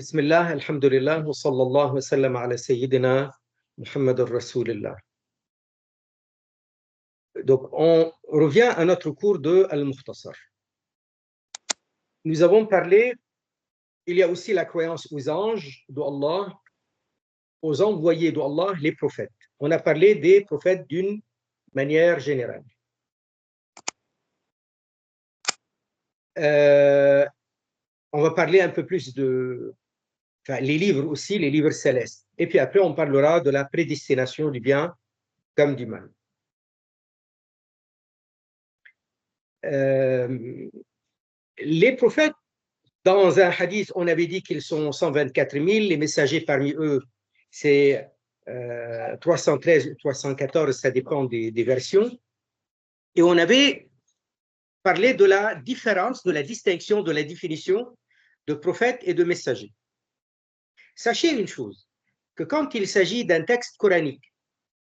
Bismillah, alhamdulillah, wa sallallahu wa sallam ala sayyidina Muhammad Rasulillah. Donc, on revient à notre cours de Al-Mukhtasar. Nous avons parlé, il y a aussi la croyance aux anges d'Allah, aux envoyés d'Allah, les prophètes. On a parlé des prophètes d'une manière générale. On va parler un peu plus de les livres aussi, les livres célestes. Et puis après, on parlera de la prédestination du bien comme du mal. Les prophètes, dans un hadith, on avait dit qu'ils sont 124 000, les messagers parmi eux, c'est 313 ou 314, ça dépend des versions. Et on avait parlé de la différence, de la distinction, de la définition de prophète et de messager. Sachez une chose, que quand il s'agit d'un texte coranique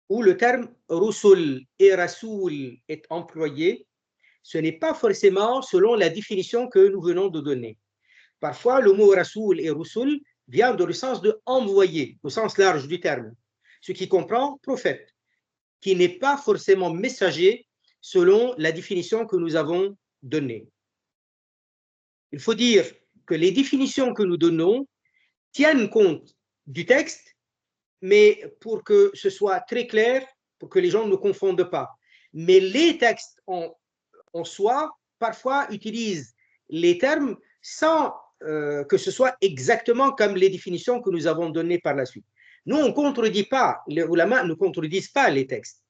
où le terme rusul et rasoul est employé, ce n'est pas forcément selon la définition que nous venons de donner. Parfois, le mot rasoul et rusul vient dans le sens de envoyer, au sens large du terme, ce qui comprend prophète, qui n'est pas forcément messager selon la définition que nous avons donnée. Il faut dire que les définitions que nous donnons tiennent compte du texte, mais pour que ce soit très clair, pour que les gens ne confondent pas. Mais les textes en soi, parfois, utilisent les termes sans que ce soit exactement comme les définitions que nous avons données par la suite. Nous, on ne contredit pas, les ulama ne contredisent pas les textes.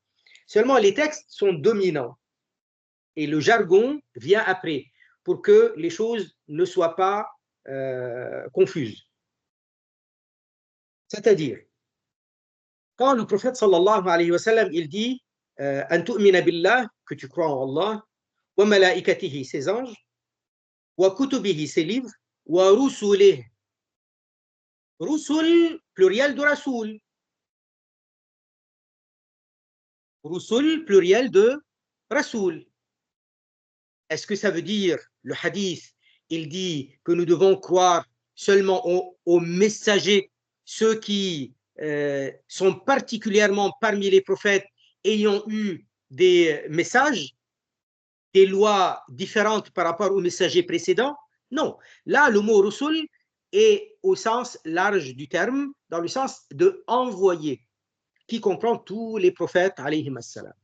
Seulement, les textes sont dominants. Et le jargon vient après, pour que les choses ne soient pas confuses. C'est-à-dire, quand le prophète sallallahu alayhi wa sallam, il dit « An tu'mina billah » que tu crois en Allah, « wa malaikatihi » ses anges, « wa kutubihi » ses livres, « wa rusulih » rusul, pluriel de rasoul. Rusul, pluriel de rasoul. Est-ce que ça veut dire, le hadith, il dit que nous devons croire seulement aux messagers, ceux qui sont particulièrement parmi les prophètes ayant eu des messages, des lois différentes par rapport aux messagers précédents? Non. Là, le mot rusul est au sens large du terme, dans le sens de envoyer, qui comprend tous les prophètes, alayhim assalam.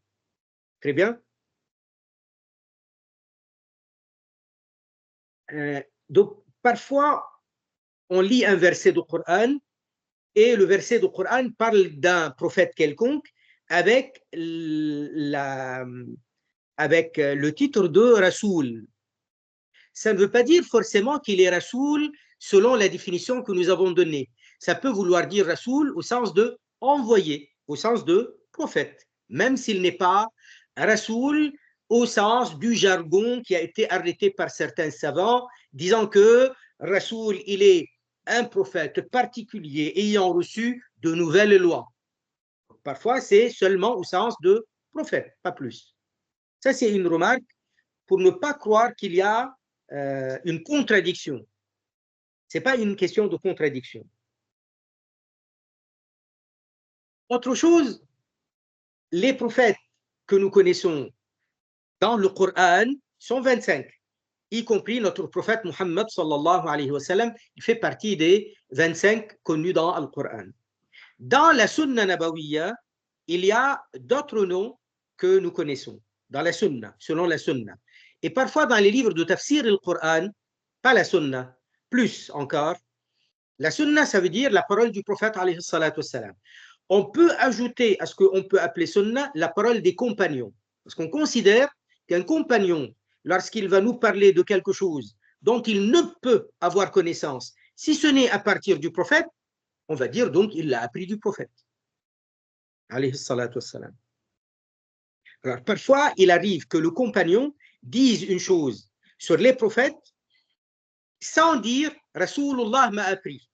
Très bien. Donc, parfois, on lit un verset du Coran et le verset du Coran parle d'un prophète quelconque avec le titre de Rasoul. Ça ne veut pas dire forcément qu'il est Rasoul selon la définition que nous avons donnée. Ça peut vouloir dire Rasoul au sens de envoyé, au sens de prophète, même s'il n'est pas Rasoul au sens du jargon qui a été arrêté par certains savants, disant que Rasoul, il est un prophète particulier ayant reçu de nouvelles lois. Parfois, c'est seulement au sens de prophète, pas plus. Ça, c'est une remarque pour ne pas croire qu'il y a une contradiction. Ce n'est pas une question de contradiction. Autre chose, les prophètes que nous connaissons dans le Coran sont 25, y compris notre prophète Muhammad sallallahu alayhi wa sallam, il fait partie des 25 connus dans le Coran. Dans la Sunna Nabawiyya, il y a d'autres noms que nous connaissons, dans la Sunna, selon la Sunna. Et parfois dans les livres de tafsir du Coran, pas la Sunna, plus encore, la Sunna, ça veut dire la parole du prophète alayhi salatu wassalam. On peut ajouter à ce qu'on peut appeler Sunna la parole des compagnons, parce qu'on considère qu'un compagnon, lorsqu'il va nous parler de quelque chose dont il ne peut avoir connaissance, si ce n'est à partir du prophète, on va dire donc il l'a appris du prophète. Alayhi salatu wassalam. Alors, parfois, il arrive que le compagnon dise une chose sur les prophètes sans dire « Rasulullah m'a appris ».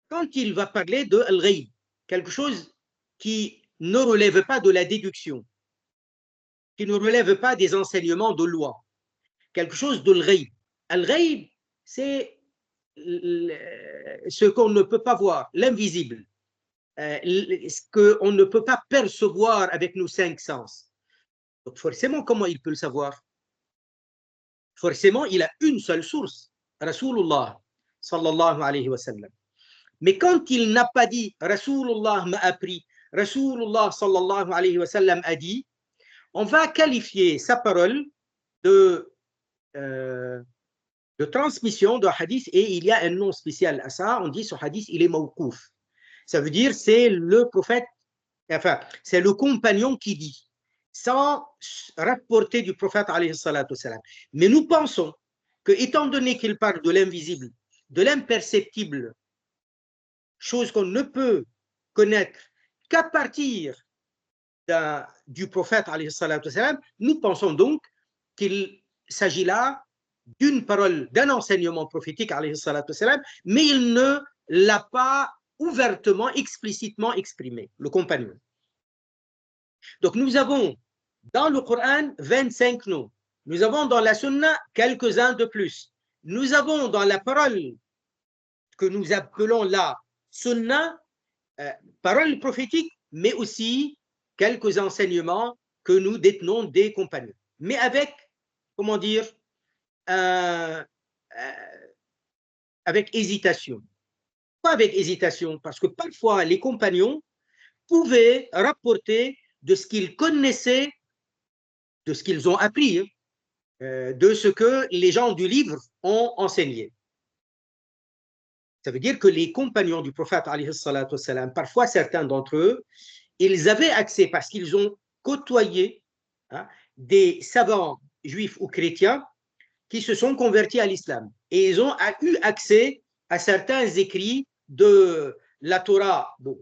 Quand il va parler de al-ghayb, quelque chose qui ne relève pas de la déduction, qui ne relève pas des enseignements de loi, quelque chose de al-ghayb. Al-ghayb, c'est ce qu'on ne peut pas voir, l'invisible, ce qu'on ne peut pas percevoir avec nos 5 sens. Donc forcément, comment il peut le savoir? Forcément, il a une seule source, Rasulullah sallallahu alayhi wa sallam. Mais quand il n'a pas dit Rasulullah m'a appris, Rasulullah sallallahu alayhi wa sallam a dit, on va qualifier sa parole de transmission d'un hadith, et il y a un nom spécial à ça. On dit ce hadith, il est mawqouf. Ça veut dire c'est le prophète, enfin, c'est le compagnon qui dit, sans rapporter du prophète alayhi salatu salam. Mais nous pensons que, étant donné qu'il parle de l'invisible, de l'imperceptible, chose qu'on ne peut connaître qu'à partir du prophète alayhi salatu salam, nous pensons donc qu'il s'agit là d'une parole, d'un enseignement prophétique alayhi salatu salam, mais il ne l'a pas ouvertement, explicitement exprimé, le compagnon. Donc nous avons dans le Coran 25 noms. Nous avons dans la Sunna quelques-uns de plus. Nous avons dans la parole que nous appelons la Sunna, parole prophétique, mais aussi quelques enseignements que nous détenons des compagnons. Mais avec, comment dire, avec hésitation. Pas avec hésitation, parce que parfois les compagnons pouvaient rapporter de ce qu'ils connaissaient, de ce qu'ils ont appris, de ce que les gens du livre ont enseigné. Ça veut dire que les compagnons du prophète, alayhi salatu wassalam, parfois certains d'entre eux, ils avaient accès, parce qu'ils ont côtoyé des savants juifs ou chrétiens qui se sont convertis à l'islam. Et ils ont eu accès à certains écrits de la Torah. Bon,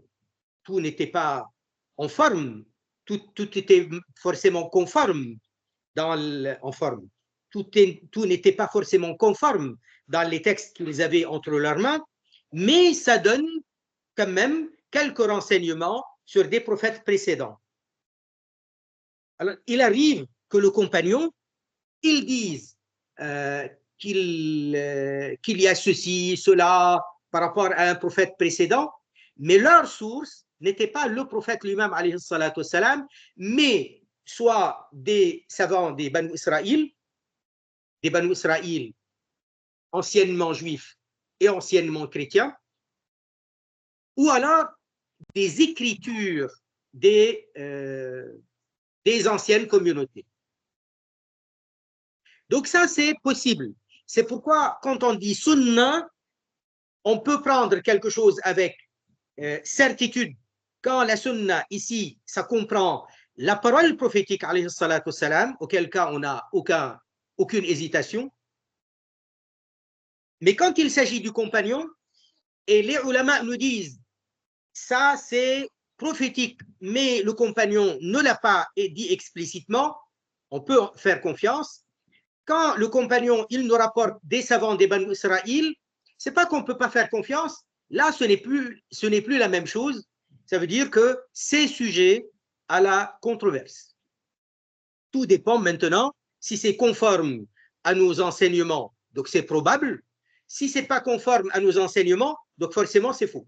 tout n'était pas en forme, tout était forcément conforme en forme. Tout n'était pas forcément conforme dans les textes qu'ils avaient entre leurs mains, mais ça donne quand même quelques renseignements sur des prophètes précédents. Alors, il arrive que le compagnon, ils disent qu'il y a ceci, cela par rapport à un prophète précédent, mais leur source n'était pas le prophète lui-même, alayhi salatu wassalam, mais soit des savants des Banu Israël anciennement juifs et anciennement chrétiens, ou alors des écritures des anciennes communautés. Donc ça, c'est possible. C'est pourquoi, quand on dit sunna, on peut prendre quelque chose avec certitude. Quand la sunna, ici, ça comprend la parole prophétique, alayhi salatu wassalam, auquel cas on n'a aucune hésitation. Mais quand il s'agit du compagnon, et les ulama nous disent, ça c'est prophétique, mais le compagnon ne l'a pas dit explicitement, on peut faire confiance. Quand le compagnon, il nous rapporte des savants des Banu Israël, c'est pas qu'on ne peut pas faire confiance. Là, ce n'est plus la même chose. Ça veut dire que c'est sujet à la controverse. Tout dépend maintenant si c'est conforme à nos enseignements, donc c'est probable. Si ce n'est pas conforme à nos enseignements, donc forcément c'est faux.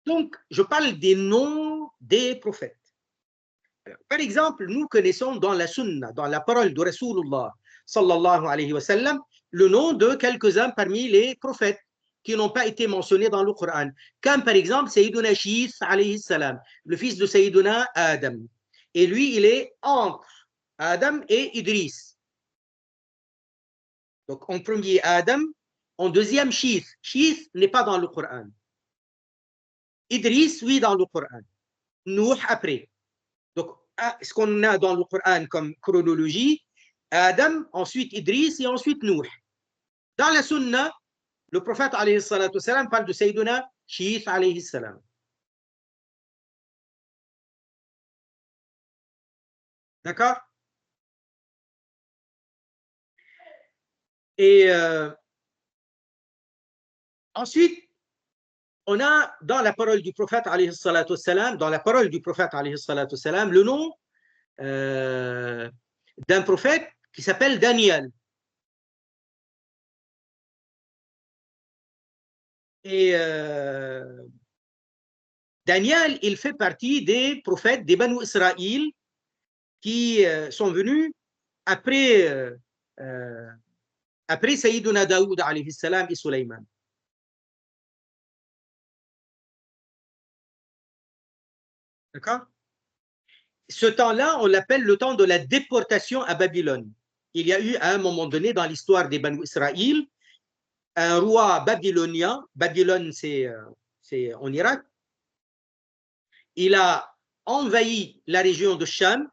Donc, je parle des noms des prophètes. Alors, par exemple, nous connaissons dans la sunna, dans la parole de Rasulullah sallallahu alayhi wa sallam, le nom de quelques-uns parmi les prophètes qui n'ont pas été mentionnés dans le Coran. Comme par exemple Sayyiduna Shith alayhi salam, le fils de Sayyiduna Adam. Et lui, il est entre Adam et Idris. Donc, en premier Adam, en deuxième Shith. Shith n'est pas dans le Coran. Idris, oui, dans le Coran. Nuh après. Donc, ce qu'on a dans le Coran comme chronologie, Adam, ensuite Idris et ensuite Nuh. Dans la Sunna, le prophète alayhi salatu salam parle de Sayyiduna Shith alayhi salam. D'accord? Et ensuite, on a dans la parole du prophète alayhi salatu salam, le nom d'un prophète qui s'appelle Daniel. Et Daniel, il fait partie des prophètes des Banu Israël qui sont venus après, après Sayyiduna Daoud alayhi salam et Sulaiman. D'accord? Ce temps-là, on l'appelle le temps de la déportation à Babylone. Il y a eu à un moment donné dans l'histoire des Banu Israël un roi babylonien. Babylone, c'est en Irak. Il a envahi la région de Cham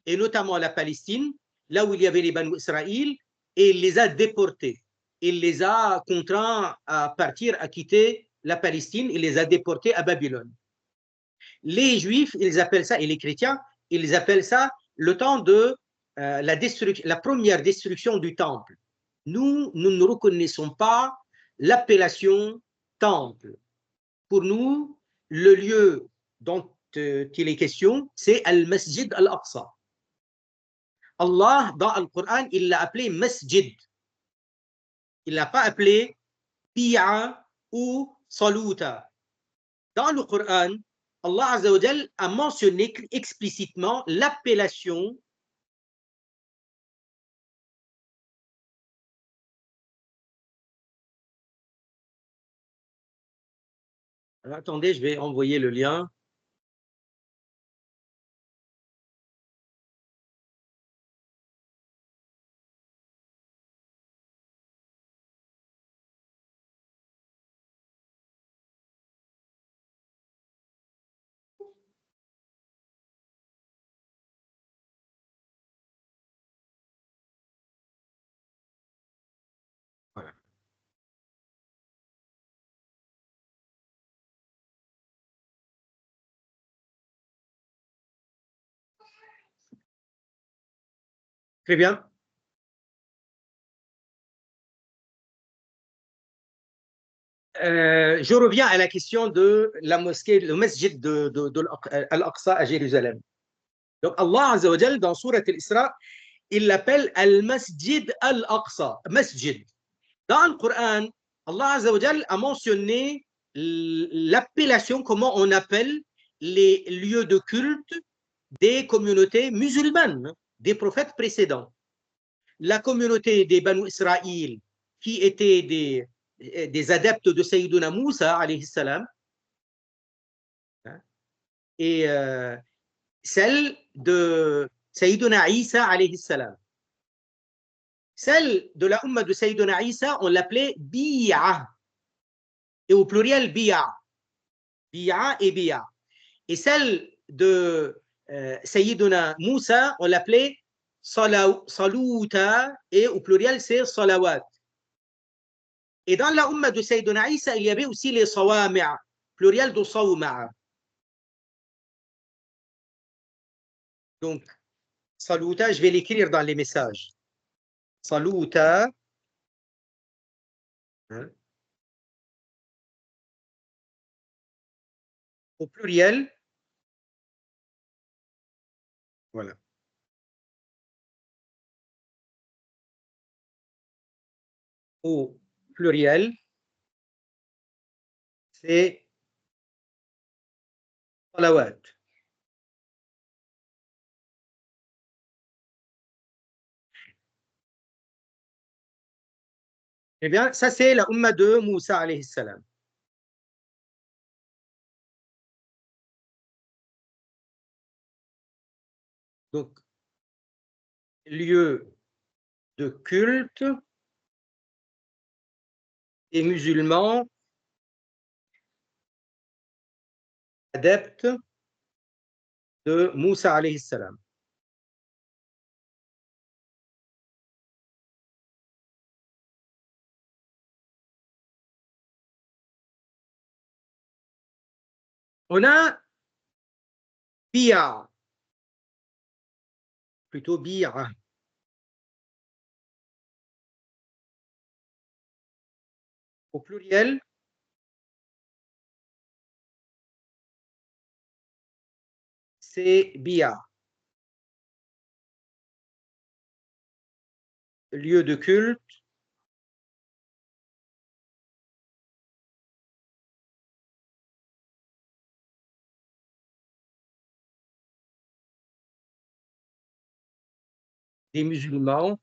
et notamment la Palestine, là où il y avait les Banu Israël, et il les a déportés. Il les a contraints à partir, à quitter la Palestine, il les a déportés à Babylone. Les Juifs, ils appellent ça, et les chrétiens, ils appellent ça le temps de la première destruction du temple. Nous ne reconnaissons pas l'appellation temple. Pour nous, le lieu dont il est question, c'est Al-Masjid Al-Aqsa. Allah, dans le Coran, il l'a appelé Masjid. Il ne l'a pas appelé Bi'a ou Saluta. Dans le Coran, Allah Azza wa Jal a mentionné explicitement l'appellation attendez, je vais envoyer le lien. Voilà. Très bien. Je reviens à la question de la mosquée, le masjid de Al-Aqsa à Jérusalem. Donc Allah Azza wa Jal, dans Surat Al-Isra, il l'appelle Al-Masjid Al-Aqsa, Masjid. Dans le Coran, Allah Azza wa Jal a mentionné l'appellation, comment on appelle les lieux de culte des communautés musulmanes, des prophètes précédents. La communauté des Banu Israël, qui étaient des adeptes de Sayyiduna Moussa, alayhi salam, et celle de Sayyiduna Isa, alayhi salam. Celle de la Ummah de Sayyiduna Isa, on l'appelait Bi'a, et au pluriel Bi'a. Bi'a et Bi'a. Et celle de Sayyiduna Moussa, on l'appelait Salouta, et au pluriel c'est Salawat. Et dans la Ummah de Sayyiduna Isa, il y avait aussi les Sawami'a, pluriel de Sawma'a. Donc, Salouta, je vais l'écrire dans les messages. Salouta, hein, au pluriel, voilà. Au pluriel, c'est Salawat. Eh bien, ça c'est la Ummah de Moussa alayhi salam. Donc, lieu de culte et musulmans adeptes de Moussa alayhi salam. On a Bi'a, plutôt Bi'a. Au pluriel, c'est Bi'a. Lieu de culte des musulmans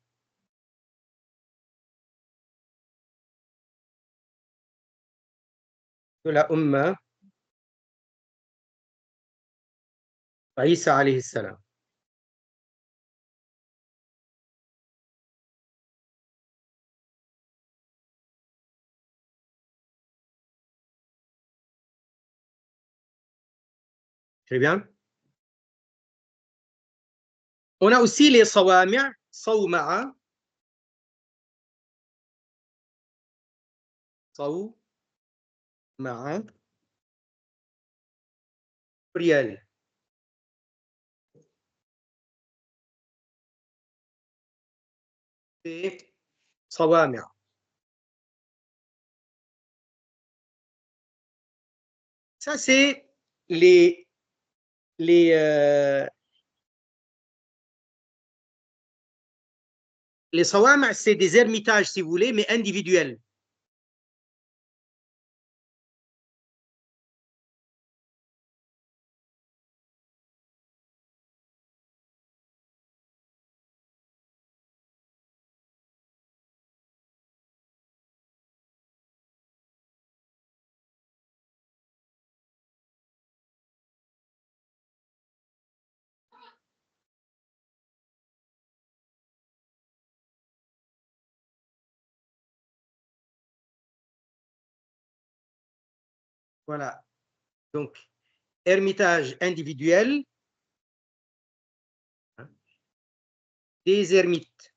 de la Ummah Isa alayhi salam. Très bien. On a aussi les sawami', sawma'a, sawma'a, pluriel. C'est sawami'. Ça, c'est les, les, euh, les sawami', c'est des ermitages, si vous voulez, mais individuels. Voilà. Donc, ermitage individuel, hein, des ermites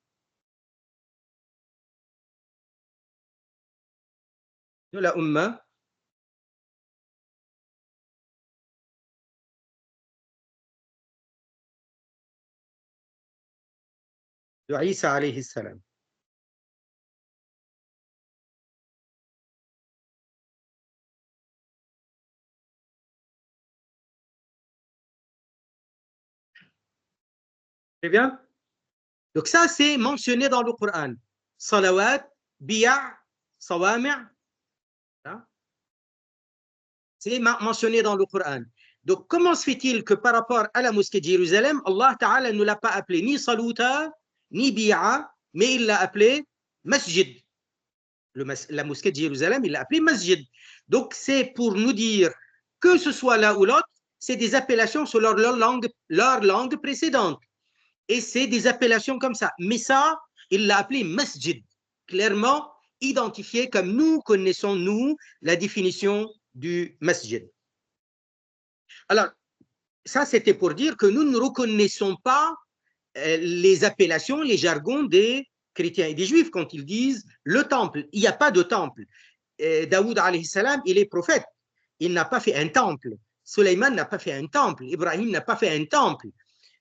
de la Ummah de Isa alayhi salam. Très bien. Donc ça, c'est mentionné dans le Coran. Salawat, biya', sawami', hein, c'est mentionné dans le Coran. Donc comment se fait-il que par rapport à la mosquée de Jérusalem, Allah Ta'ala ne l'a pas appelé ni saluta, ni bi'a, mais il l'a appelé masjid. La mosquée de Jérusalem, il l'a appelé masjid. Donc c'est pour nous dire que ce soit l'un ou l'autre, c'est des appellations sur leur langue précédente. Et c'est des appellations comme ça. Mais ça, il l'a appelé masjid, clairement identifié comme nous connaissons, nous, la définition du masjid. Alors, ça, c'était pour dire que nous ne reconnaissons pas les appellations, les jargons des chrétiens et des juifs quand ils disent le temple. Il n'y a pas de temple. Daoud, alayhi salam, il est prophète. Il n'a pas fait un temple. Sulayman n'a pas fait un temple. Ibrahim n'a pas fait un temple.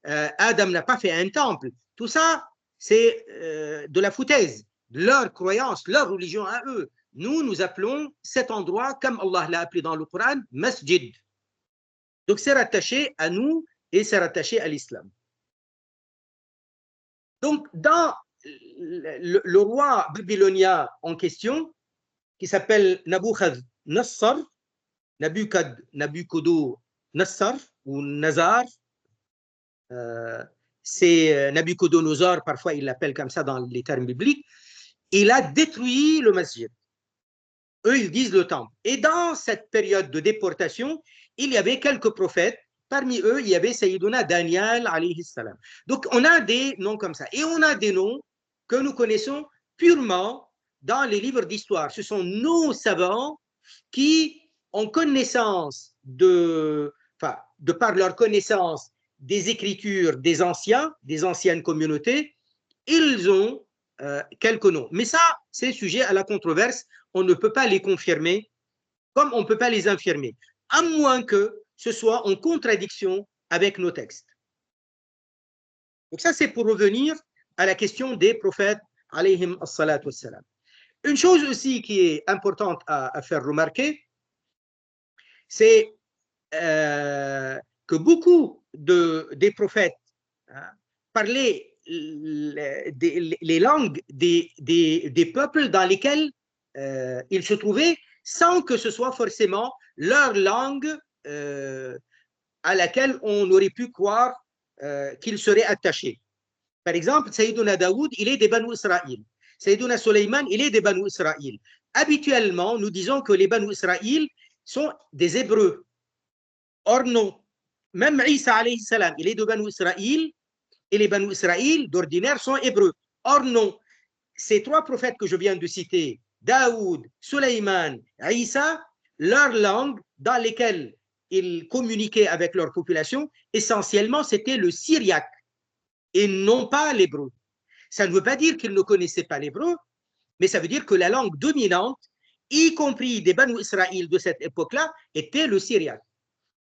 Adam n'a pas fait un temple. Tout ça, c'est de la foutaise, de leur croyance, leur religion à eux. Nous, nous appelons cet endroit, comme Allah l'a appelé dans le Coran, masjid. Donc, c'est rattaché à nous et c'est rattaché à l'islam. Donc, dans le roi babylonien en question, qui s'appelle Nabuchodonosor, Nabuchodonosor ou Nazar, c'est Nabuchodonosor, parfois il l'appelle comme ça dans les termes bibliques, il a détruit le masjid. Eux, ils disent le temple. Et dans cette période de déportation, il y avait quelques prophètes. Parmi eux, il y avait Sayyiduna Daniel, alayhi salam. Donc, on a des noms comme ça. Et on a des noms que nous connaissons purement dans les livres d'histoire. Ce sont nos savants qui ont connaissance de par leur connaissance des écritures des anciens, des anciennes communautés, ils ont quelques noms. Mais ça, c'est sujet à la controverse. On ne peut pas les confirmer comme on ne peut pas les infirmer, à moins que ce soit en contradiction avec nos textes. Donc ça, c'est pour revenir à la question des prophètes, alayhim as-salatu wassalam. Une chose aussi qui est importante à faire remarquer, c'est que beaucoup des prophètes parlaient les langues des peuples dans lesquels ils se trouvaient, sans que ce soit forcément leur langue à laquelle on aurait pu croire qu'ils seraient attachés. Par exemple, Sayyiduna Daoud, il est des Banu Israël. Sayyiduna Sulayman, il est des Banu Israël. Habituellement, nous disons que les Banu Israël sont des Hébreux. Or non. Même Isa alayhi salam, il est de Banu Israël, et les Banu Israël, d'ordinaire, sont Hébreux. Or non. Ces trois prophètes que je viens de citer, Daoud, Sulayman, Isa, leur langue dans lesquelles ils communiquaient avec leur population, essentiellement, c'était le syriaque et non pas l'hébreu. Ça ne veut pas dire qu'ils ne connaissaient pas l'hébreu, mais ça veut dire que la langue dominante, y compris des Banu Israël de cette époque-là, était le syriaque.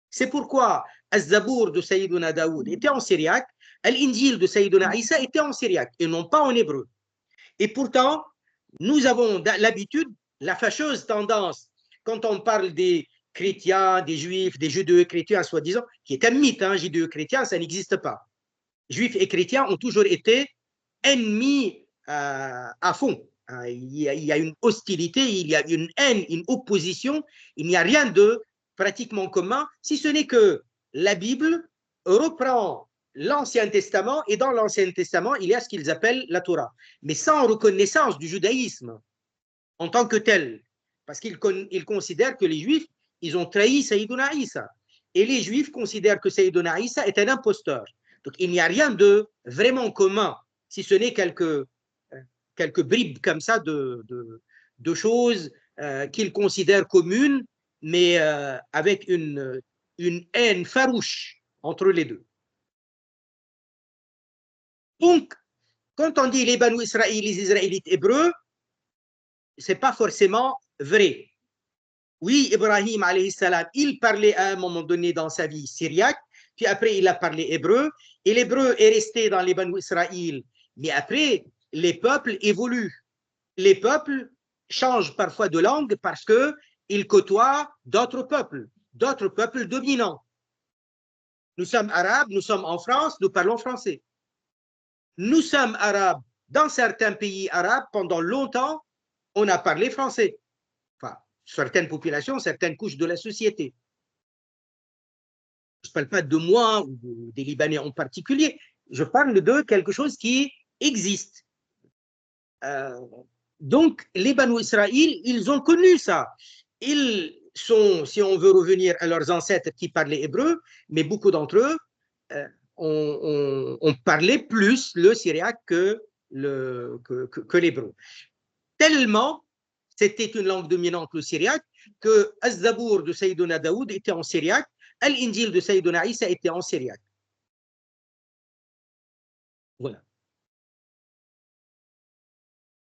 C'est pourquoi Az-Zabour de Sayyiduna Daoud était en syriaque, Al-Injil de Sayyiduna Isa était en syriaque et non pas en hébreu. Et pourtant, nous avons l'habitude, la fâcheuse tendance, quand on parle des chrétiens, des juifs, des judéo-chrétiens, soi-disant, qui est un mythe, hein, judéo-chrétien, ça n'existe pas. Juifs et chrétiens ont toujours été ennemis à fond. Il y a une hostilité, il y a une haine, une opposition, il n'y a rien de pratiquement commun, si ce n'est que la Bible reprend l'Ancien Testament, et dans l'Ancien Testament, il y a ce qu'ils appellent la Torah, mais sans reconnaissance du judaïsme en tant que tel, parce qu'ils considèrent que les Juifs, ils ont trahi Sayyiduna Isa, et les Juifs considèrent que Sayyiduna Isa est un imposteur. Donc il n'y a rien de vraiment commun, si ce n'est quelques bribes comme ça de choses qu'ils considèrent communes, mais avec une haine farouche entre les deux. Donc, quand on dit les Banu Israël, les Israélites hébreux, ce n'est pas forcément vrai. Oui, Ibrahim alayhi salam, il parlait à un moment donné dans sa vie syriaque, puis après il a parlé hébreu, et l'hébreu est resté dans les Banu Israël. Mais après, les peuples évoluent. Les peuples changent parfois de langue parce qu'ils côtoient d'autres peuples dominants. Nous sommes arabes, nous sommes en France, nous parlons français. Nous sommes arabes. Dans certains pays arabes, pendant longtemps, on a parlé français. Enfin, certaines populations, certaines couches de la société. Je ne parle pas de moi ou des Libanais en particulier. Je parle de quelque chose qui existe. Donc, les Banu Israël, ils ont connu ça. Ils sont, si on veut revenir à leurs ancêtres qui parlaient hébreu, mais beaucoup d'entre eux on parlait plus le syriaque que l'hébreu. Tellement, c'était une langue dominante, le syriaque, que Az-Zabour de Sayyiduna Daoud était en syriaque, Al-Injil de Sayyiduna Isa était en syriaque. Voilà.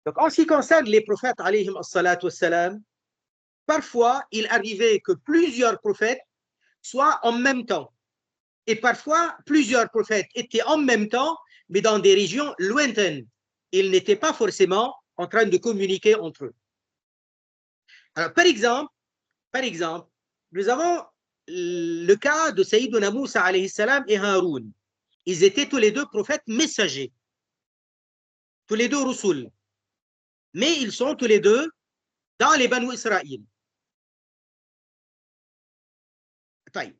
Donc, en ce qui concerne les prophètes, alayhim as-salatu was-salam, parfois, il arrivait que plusieurs prophètes soient en même temps. Et parfois, plusieurs prophètes étaient en même temps, mais dans des régions lointaines. Ils n'étaient pas forcément en train de communiquer entre eux. Alors, par exemple, nous avons le cas de Sayyiduna Moussa alayhi salam et Haroun. Ils étaient tous les deux prophètes messagers, tous les deux Rusul. Mais ils sont tous les deux dans les Banu Israël.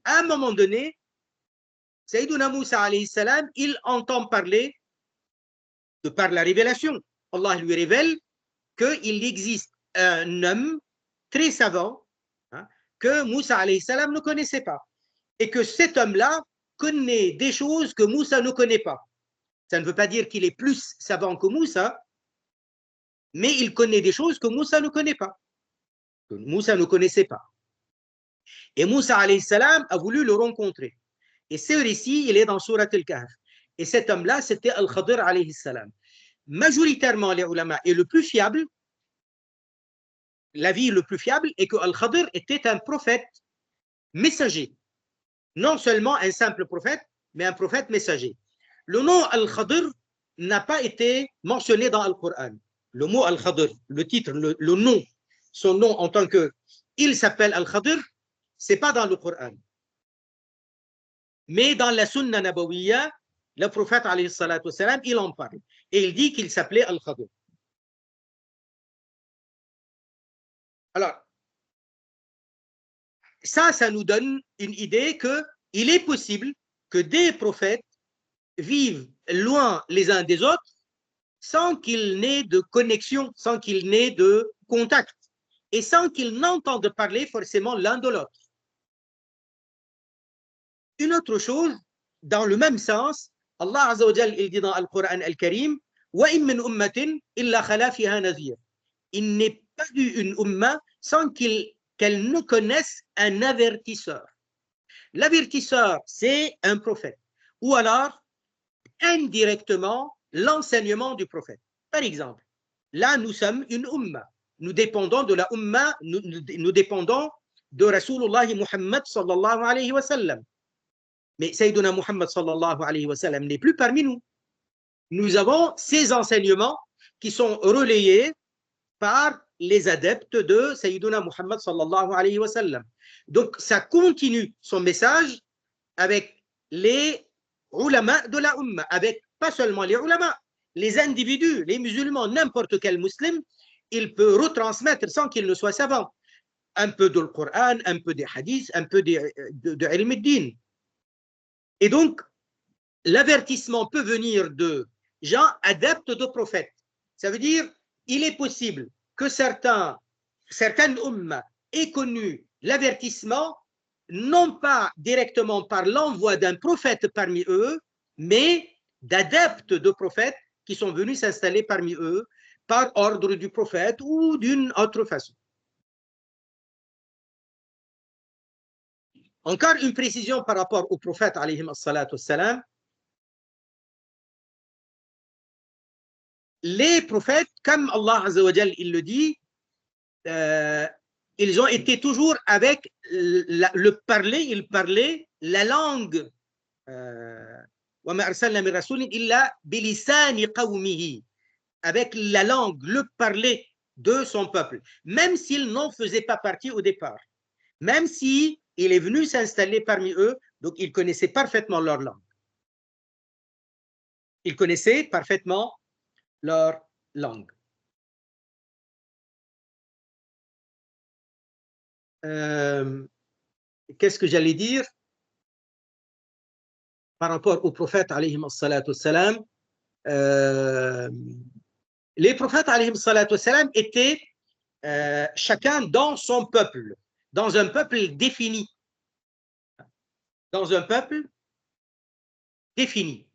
À un moment donné, Sayyiduna Moussa alayhi salam, il entend parler de par la révélation. Allah lui révèle qu'il existe un homme très savant que Moussa alayhi salam ne connaissait pas. Et que cet homme-là connaît des choses que Moussa ne connaît pas. Ça ne veut pas dire qu'il est plus savant que Moussa, mais il connaît des choses que Moussa ne connaît pas, que Moussa ne connaissait pas. Et Moussa alayhi salam a voulu le rencontrer. Et ce récit, il est dans Surat al-Kahf. Et cet homme-là, c'était Al-Khadir alayhi salam. Majoritairement, les ulama, et le plus fiable, l'avis le plus fiable est que Al-Khadir était un prophète messager. Non seulement un simple prophète, mais un prophète messager. Le nom Al-Khadir n'a pas été mentionné dans le Coran. Le mot Al-Khadir, le titre, le nom, son nom en tant que il s'appelle Al-Khadir, c'est pas dans le Coran. Mais dans la Sunna Nabawiyya, le prophète alayhi salatu wassalam, il en parle. Et il dit qu'il s'appelait Al-Khadir. Alors, ça nous donne une idée qu'il est possible que des prophètes vivent loin les uns des autres sans qu'il n'ait de connexion, sans qu'il n'ait de contact, et sans qu'ils n'entendent parler forcément l'un de l'autre. Une autre chose, dans le même sens, Allah Azza wa Jal, il dit dans le Coran al-Karim, وَإِن مِّنْ أُمَّةٍ إِلَّا خَلَا فِيهَا نَذِيرٌ. Il n'est pas eu une umma sans qu'elle ne connaisse un avertisseur. L'avertisseur, c'est un prophète. Ou alors, indirectement, l'enseignement du prophète. Par exemple, là, nous sommes une umma. Nous dépendons de la umma, nous dépendons de Rasulullah Muhammad sallallahu alayhi wa sallam. Mais Sayyiduna Muhammad sallallahu alayhi wa sallam n'est plus parmi nous. Nous avons ces enseignements qui sont relayés par les adeptes de Sayyiduna Muhammad sallallahu alayhi wa sallam. Donc, ça continue son message avec les ulama de la umma, avec pas seulement les ulama, les individus, les musulmans, n'importe quel musulman, il peut retransmettre sans qu'il ne soit savant un peu de Coran, un peu des hadiths, un peu de ilm al-din. Et donc, l'avertissement peut venir de gens adeptes de prophètes. Ça veut dire, il est possible que certaines ummas aient connu l'avertissement, non pas directement par l'envoi d'un prophète parmi eux, mais d'adeptes de prophètes qui sont venus s'installer parmi eux par ordre du prophète ou d'une autre façon. Encore une précision par rapport au prophète, alayhi salatu wassalam. Les prophètes, comme Allah Azza wa Jal, il le dit, ils ont été toujours avec le parler, ils parlaient la langue. Avec la langue, le parler de son peuple, même s'il n'en faisait pas partie au départ. Même si il est venu s'installer parmi eux, donc il connaissait parfaitement leur langue. Il connaissait parfaitement leur langue. Qu'est-ce que j'allais dire par rapport au prophète alayhi salatu wassalam? Les prophètes alayhi salatu wassalam étaient chacun dans son peuple, dans un peuple défini. Dans un peuple défini.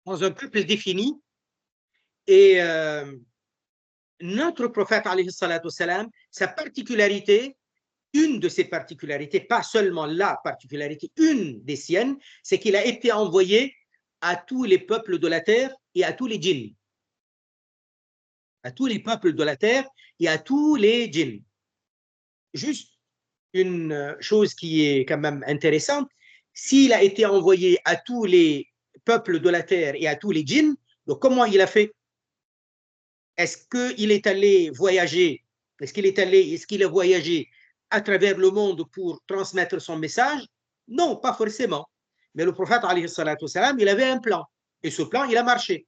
Dans un peuple défini. Et notre prophète, alayhi salatu wassalam, sa particularité, une de ses particularités, pas seulement la particularité, une des siennes, c'est qu'il a été envoyé à tous les peuples de la terre et à tous les djinns. À tous les peuples de la terre et à tous les djinns. Juste une chose qui est quand même intéressante, s'il a été envoyé à tous les peuples de la terre et à tous les djinns, donc comment il a fait? Est-ce qu'il est allé voyager? Est-ce qu'il a voyagé à travers le monde pour transmettre son message? Non, pas forcément. Mais le prophète, alayhi salatu wassalam, il avait un plan. Et ce plan, il a marché.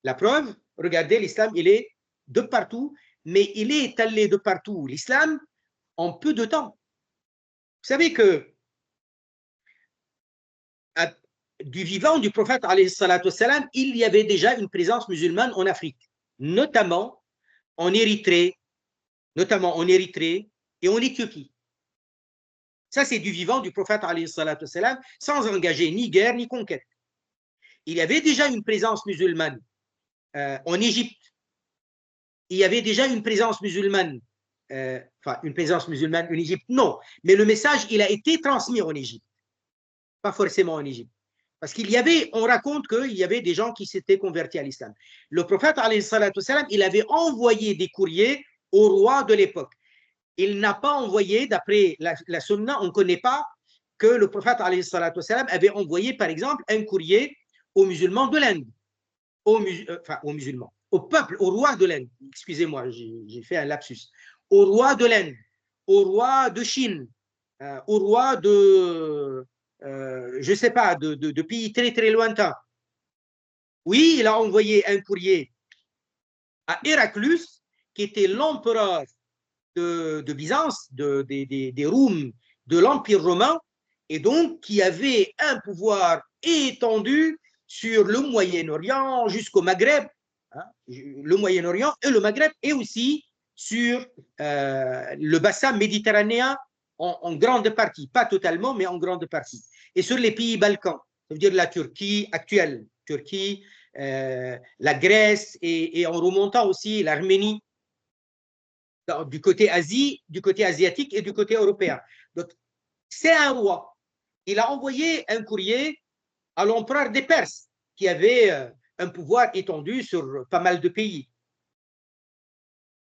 La preuve, regardez, l'islam, il est de partout, mais il est allé de partout, l'islam, en peu de temps. Vous savez que du vivant du prophète, alayhi salatu wassalam, il y avait déjà une présence musulmane en Afrique, notamment en Érythrée et en Éthiopie. Ça, c'est du vivant du prophète, alayhi salatu wassalam, sans engager ni guerre ni conquête. Il y avait déjà une présence musulmane en Égypte. Il y avait déjà une présence musulmane, une présence musulmane en Égypte, non. Mais le message, il a été transmis en Égypte. Pas forcément en Égypte. Parce qu'il y avait, on raconte qu'il y avait des gens qui s'étaient convertis à l'islam. Le prophète, alayhi salatu wassalam, il avait envoyé des courriers au roi de l'époque. Il n'a pas envoyé, d'après la sunna, on ne connaît pas que le prophète, alayhi salatu wassalam, avait envoyé, par exemple, un courrier aux musulmans de l'Inde. Aux musulmans, au peuple, au roi de l'Inde. Excusez-moi, j'ai fait un lapsus. Au roi de l'Inde, au roi de Chine, au roi de... je ne sais pas, de pays très très lointains. Oui, il a envoyé un courrier à Héraclius qui était l'empereur de Byzance, des Roums, de l'Empire romain, et donc qui avait un pouvoir étendu sur le Moyen-Orient jusqu'au Maghreb, hein, le Moyen-Orient et le Maghreb, et aussi sur le bassin méditerranéen en grande partie, pas totalement, mais en grande partie, et sur les pays Balkans, ça veut dire la Turquie actuelle, Turquie, la Grèce, et en remontant aussi l'Arménie, du côté Asie, du côté asiatique et du côté européen. Donc, c'est un roi. Il a envoyé un courrier à l'empereur des Perses, qui avait un pouvoir étendu sur pas mal de pays.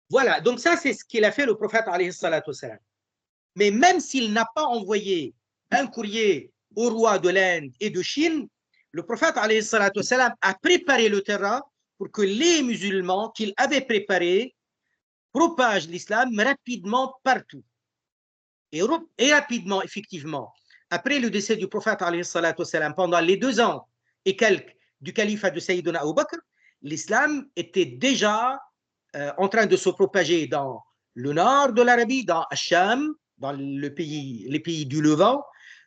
Voilà, donc ça, c'est ce qu'il a fait le prophète, alayhi salatu wassalam. Mais même s'il n'a pas envoyé un courrier au roi de l'Inde et de Chine, le prophète, alayhi salatu wassalam, a préparé le terrain pour que les musulmans qu'il avait préparés propagent l'islam rapidement partout. Et rapidement, effectivement, après le décès du prophète, alayhi salatu wassalam, pendant les 2 ans et quelques du califat de Sayyidina Abu Bakr, l'islam était déjà en train de se propager dans le nord de l'Arabie, dans Hacham, dans les pays du Levant,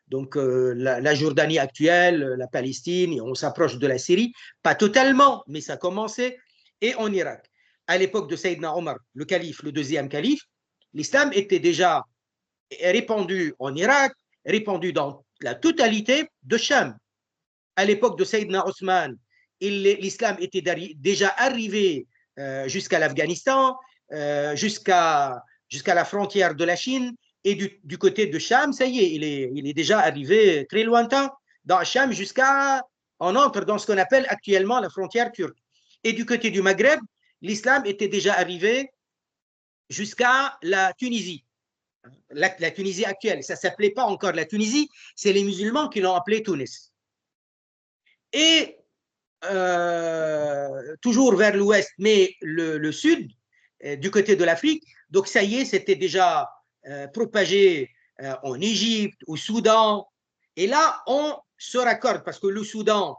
donc la Jordanie actuelle, la Palestine, et on s'approche de la Syrie, pas totalement, mais ça commençait, et en Irak. À l'époque de Sayyidina Omar, le calife, le 2e calife, l'islam était déjà répandu en Irak, répandu dans la totalité de Cham. À l'époque de Sayyidina Osman, l'islam était déjà arrivé jusqu'à l'Afghanistan, jusqu'à la frontière de la Chine, et du côté de Cham, ça y est, il est déjà arrivé très lointain dans Cham, on entre dans ce qu'on appelle actuellement la frontière turque. Et du côté du Maghreb, l'islam était déjà arrivé jusqu'à la Tunisie. La Tunisie actuelle, ça ne s'appelait pas encore la Tunisie, c'est les musulmans qui l'ont appelé Tunis. Et toujours vers l'ouest, mais le sud, du côté de l'Afrique, donc ça y est, c'était déjà propagé en Égypte, au Soudan, et là, on se raccorde, parce que le Soudan,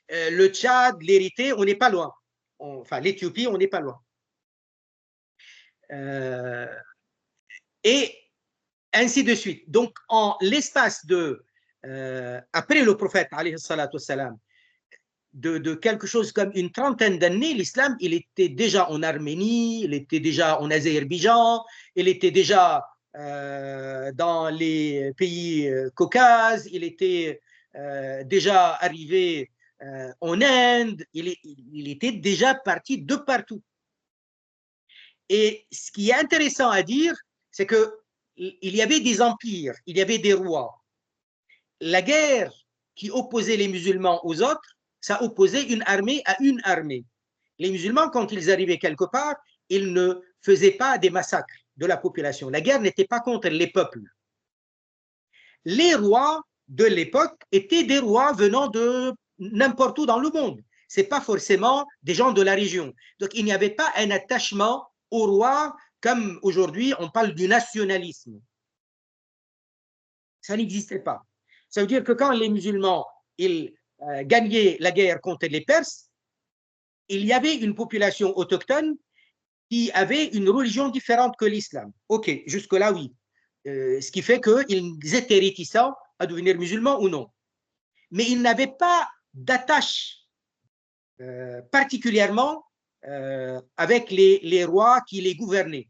le Tchad, l'Érythrée, on n'est pas loin. Enfin, l'Éthiopie, on n'est pas loin. Et ainsi de suite. Donc, en l'espace de, après le prophète, alayhi salatu wassalam, de quelque chose comme une trentaine d'années, l'islam, il était déjà en Arménie, il était déjà en Azerbaïdjan, il était déjà dans les pays caucases, il était déjà arrivé en Inde, il était déjà parti de partout. Et ce qui est intéressant à dire, c'est que il y avait des empires, il y avait des rois. La guerre qui opposait les musulmans aux autres, ça opposait une armée à une armée. Les musulmans, quand ils arrivaient quelque part, ils ne faisaient pas des massacres de la population. La guerre n'était pas contre les peuples. Les rois de l'époque étaient des rois venant de n'importe où dans le monde. Ce n'est pas forcément des gens de la région. Donc, il n'y avait pas un attachement au roi comme aujourd'hui, on parle du nationalisme. Ça n'existait pas. Ça veut dire que quand les musulmans ils gagnaient la guerre contre les Perses, il y avait une population autochtone qui avait une religion différente que l'islam. Ok, jusque-là, oui. Ce qui fait qu'ils étaient réticents à devenir musulmans ou non. Mais ils n'avaient pas d'attache particulièrement avec les rois qui les gouvernaient.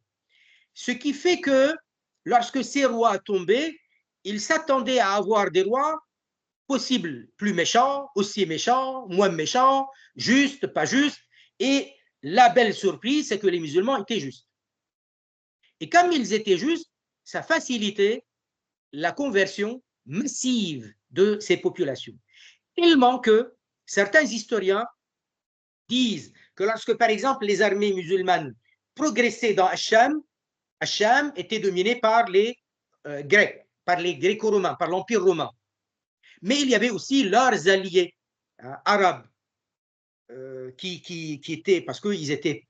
Ce qui fait que lorsque ces rois tombaient, ils s'attendaient à avoir des rois possibles plus méchants, aussi méchants, moins méchants, justes, pas justes. Et la belle surprise, c'est que les musulmans étaient justes. Et comme ils étaient justes, ça facilitait la conversion massive de ces populations. Tellement que certains historiens disent que lorsque, par exemple, les armées musulmanes progressaient dans Hacham, Hacham était dominé par les Grecs, par les Gréco-romains, par l'Empire romain. Mais il y avait aussi leurs alliés arabes qui étaient, parce qu'ils étaient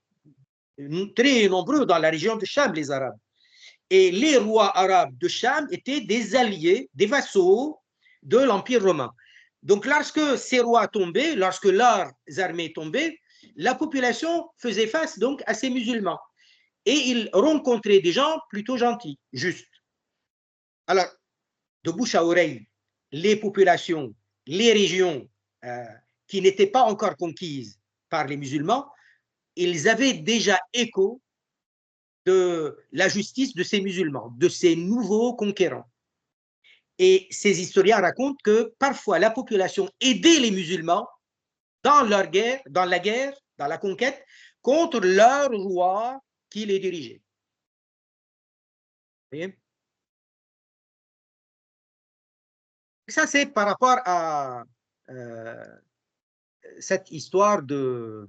très nombreux dans la région de Cham, les Arabes. Et les rois arabes de Cham étaient des alliés, des vassaux de l'Empire romain. Donc, lorsque ces rois tombaient, lorsque leurs armées tombaient, la population faisait face donc à ces musulmans. et il rencontrait des gens plutôt gentils, justes. Alors, de bouche à oreille, les populations, les régions qui n'étaient pas encore conquises par les musulmans, ils avaient déjà écho de la justice de ces musulmans, de ces nouveaux conquérants. Et ces historiens racontent que parfois la population aidait les musulmans dans leur guerre, dans la conquête, contre leur roi qui les dirigeait. Vous voyez? Ça, c'est par rapport à cette histoire de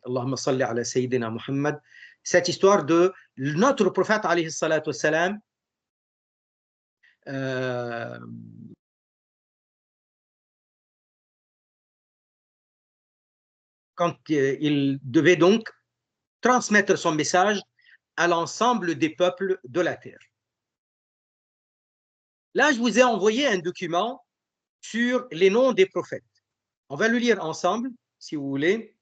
Allahumma salli ala Sayyidina Muhammad, cette histoire de notre prophète alayhi salatu wassalam, quand il devait donc transmettre son message à l'ensemble des peuples de la terre. Là, je vous ai envoyé un document sur les noms des prophètes. On va le lire ensemble, si vous voulez.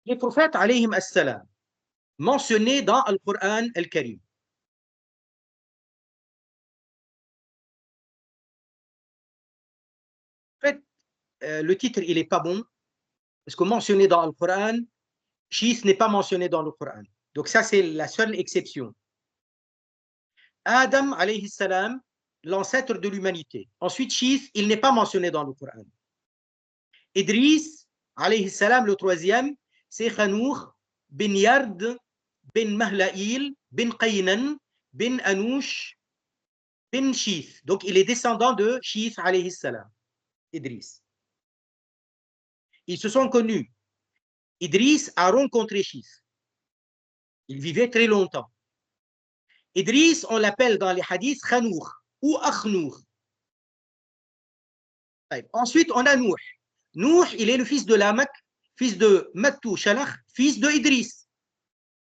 Les prophètes, alayhim as-salam, mentionnés dans le Coran al-Karim. En fait, le titre, il n'est pas bon, parce que mentionné dans le Coran, Shis n'est pas mentionné dans le Coran. Donc ça, c'est la seule exception. Adam, alayhi salam, l'ancêtre de l'humanité. Ensuite, Shis, il n'est pas mentionné dans le Coran. Idris, alayhi salam, le troisième, c'est Khanour bin Yard bin Mahlaïl bin Qaynan bin Anouch bin Shis. Donc, il est descendant de Shis, alayhi salam, Idris. Ils se sont connus. Idris a rencontré Shis. Il vivait très longtemps. Idris, on l'appelle dans les hadiths Khanour ou Akhnour. Ensuite, on a Nouh. Nouh, il est le fils de Lamak, fils de Mattou Shalach, fils de Idris.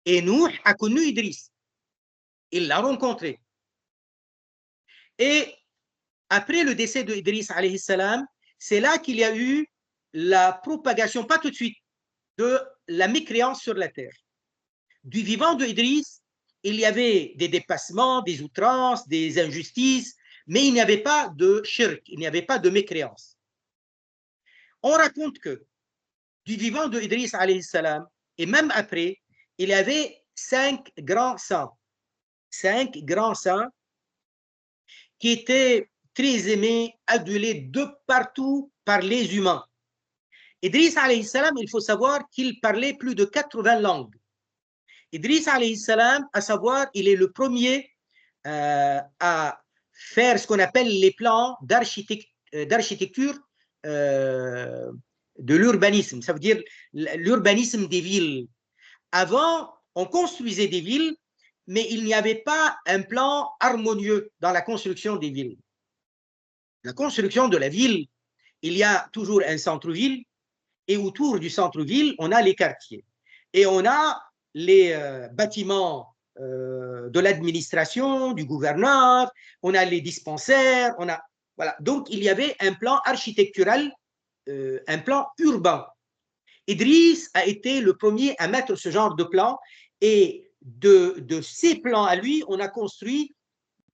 Et Nouh a connu Idris. Il l'a rencontré. Et après le décès de Idris, alayhi salam, c'est là qu'il y a eu la propagation, pas tout de suite, de la mécréance sur la terre. Du vivant de Idris, il y avait des dépassements, des outrances, des injustices, mais il n'y avait pas de shirk, il n'y avait pas de mécréance. On raconte que du vivant de Idris, alayhi salam, et même après, il y avait 5 grands saints. 5 grands saints qui étaient très aimés, adulés de partout par les humains. Idris, alayhi salam, il faut savoir qu'il parlait plus de 80 langues. Idris, alayhi salam, à savoir, il est le premier à faire ce qu'on appelle les plans d'architecture de l'urbanisme. Ça veut dire l'urbanisme des villes. Avant, on construisait des villes, mais il n'y avait pas un plan harmonieux dans la construction des villes. La construction de la ville, il y a toujours un centre-ville, et autour du centre-ville, on a les quartiers. Et on a les bâtiments de l'administration, du gouverneur, on a les dispensaires, on a, voilà. Donc, il y avait un plan architectural, un plan urbain. Idriss a été le premier à mettre ce genre de plan, et de ces plans à lui, on a construit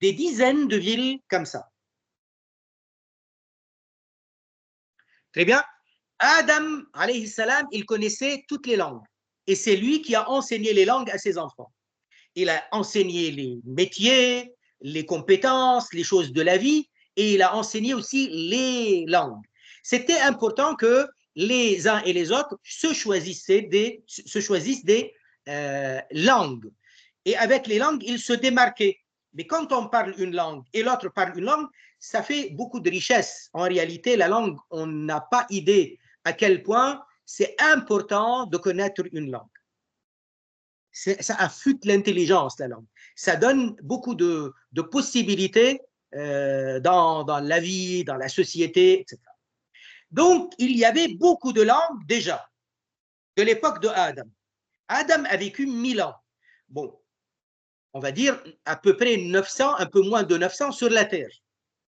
des dizaines de villes comme ça. Très bien. Adam, alayhi salam, il connaissait toutes les langues. Et c'est lui qui a enseigné les langues à ses enfants. Il a enseigné les métiers, les compétences, les choses de la vie, et il a enseigné aussi les langues. C'était important que les uns et les autres se choisissent des langues. Et avec les langues, ils se démarquaient. Mais quand on parle une langue et l'autre parle une langue, ça fait beaucoup de richesse. En réalité, la langue, on n'a pas idée à quel point c'est important de connaître une langue. Ça affûte l'intelligence, la langue. Ça donne beaucoup de possibilités dans la vie, dans la société, etc. Donc, il y avait beaucoup de langues déjà, de l'époque de Adam. Adam a vécu 1000 ans. Bon, on va dire à peu près 900, un peu moins de 900 sur la Terre.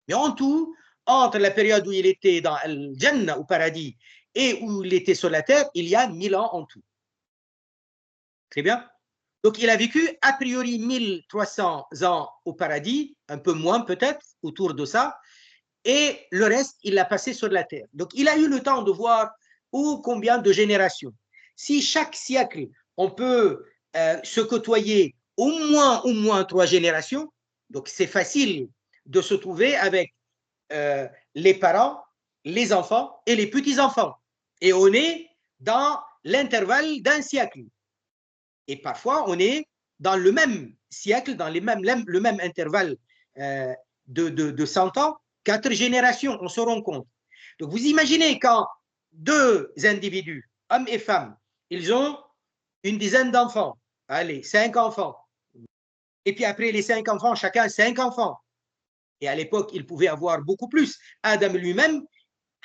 Mais en tout, entre la période où il était dans le Jannah, au paradis, et où il était sur la terre, il y a 1000 ans en tout. Très bien. Donc, il a vécu a priori 1300 ans au paradis, un peu moins peut-être, autour de ça, et le reste, il l'a passé sur la terre. Donc, il a eu le temps de voir combien de générations. Si chaque siècle, on peut se côtoyer au moins 3 générations, donc c'est facile de se trouver avec les parents, les enfants et les petits-enfants. Et on est dans l'intervalle d'un siècle. Et parfois, on est dans le même siècle, dans le même intervalle de 100 ans, 4 générations, on se rend compte. Donc, vous imaginez quand 2 individus, hommes et femmes, ils ont une dizaine d'enfants, allez, 5 enfants. Et puis après les 5 enfants, chacun 5 enfants. Et à l'époque, ils pouvaient avoir beaucoup plus. Adam lui-même,